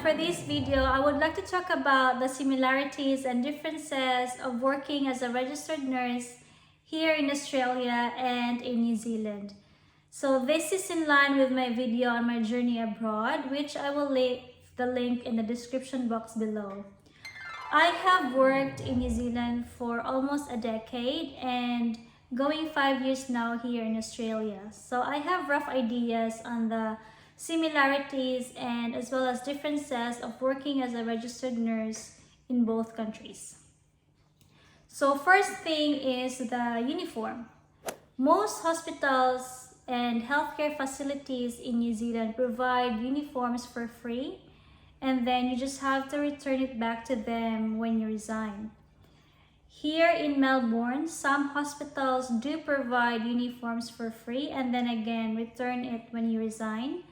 for this video, I would like to talk about the similarities and differences of working as a registered nurse here in Australia and in New Zealand. So this is in line with my video on my journey abroad, which I will leave the link in the description box below. I have worked in New Zealand for almost a decade and going 5 years now here in Australia. So I have rough ideas on the similarities and as well as differences of working as a registered nurse in both countries. So first thing is the uniform. Most hospitals and healthcare facilities in New Zealand provide uniforms for free, and then you just have to return it back to them when you resign. Here in Melbourne, some hospitals do provide uniforms for free and then again return it when you resign.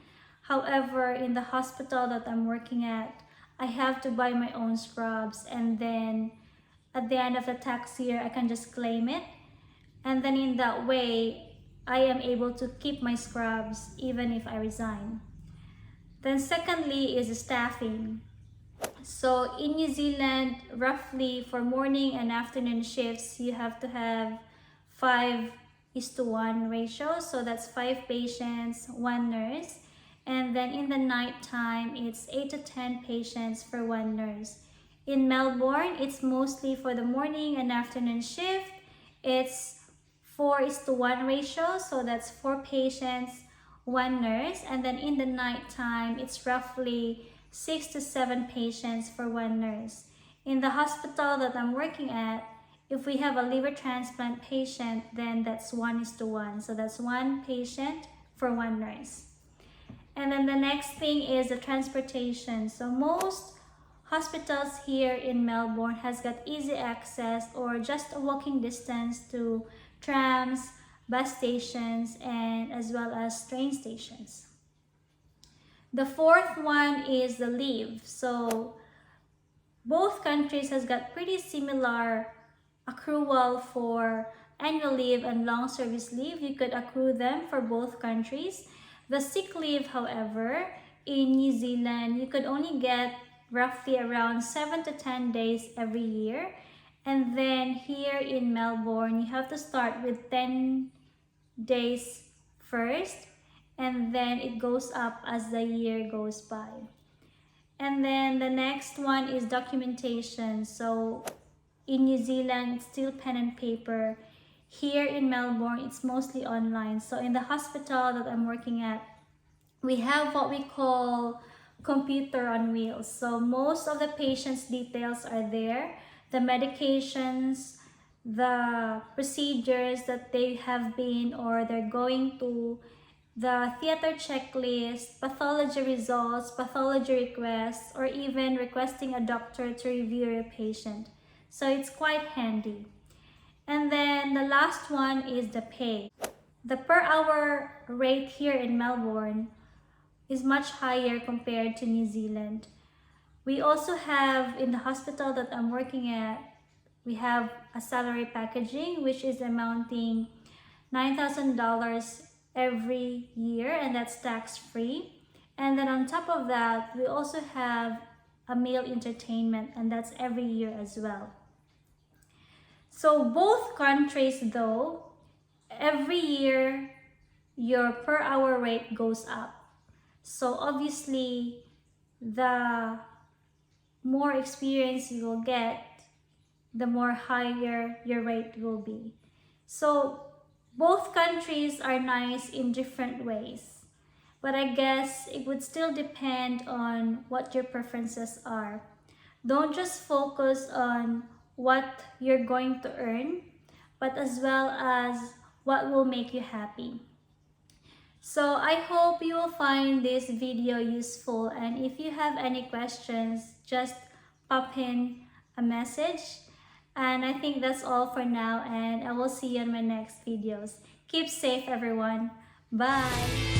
However, in the hospital that I'm working at, I have to buy my own scrubs, and then at the end of the tax year, I can just claim it. And then in that way, I am able to keep my scrubs even if I resign. Then secondly is staffing. So in New Zealand, roughly for morning and afternoon shifts, you have to have 5:1 ratio. So that's 5 patients, 1 nurse. And then in the night time, it's 8 to 10 patients for 1 nurse. In Melbourne, it's mostly for the morning and afternoon shift. It's 4:1 ratio. So that's 4 patients, 1 nurse. And then in the night time, it's roughly 6 to 7 patients for 1 nurse. In the hospital that I'm working at, if we have a liver transplant patient, then that's 1:1. So that's 1 patient for 1 nurse. And then the next thing is the transportation. So most hospitals here in Melbourne has got easy access or just a walking distance to trams, bus stations, and as well as train stations. The fourth one is the leave. So both countries has got pretty similar accrual for annual leave and long service leave. You could accrue them for both countries. The sick leave, however, in New Zealand, you could only get roughly around 7 to 10 days every year. And then here in Melbourne, you have to start with 10 days first, and then it goes up as the year goes by. And then the next one is documentation. So in New Zealand, it's still pen and paper. Here in Melbourne, it's mostly online. So in the hospital that I'm working at, we have what we call computer on wheels. So most of the patient's details are there. The medications, the procedures that they have been or they're going to, the theater checklist, pathology results, pathology requests, or even requesting a doctor to review your patient. So it's quite handy. And then the last one is the pay. The per hour rate here in Melbourne is much higher compared to New Zealand. We also have, in the hospital that I'm working at, we have a salary packaging which is amounting $9,000 every year, and that's tax free. And then on top of that, we also have a meal entertainment, and that's every year as well. So both countries though, every year your per hour rate goes up. So obviously the more experience you will get, the more higher your rate will be. So both countries are nice in different ways, but I guess it would still depend on what your preferences are. Don't just focus on what you're going to earn, but as well as what will make you happy. So I hope you will find this video useful, and if you have any questions, just pop in a message. And I think that's all for now, and I will see you in my next videos. Keep safe, everyone. Bye!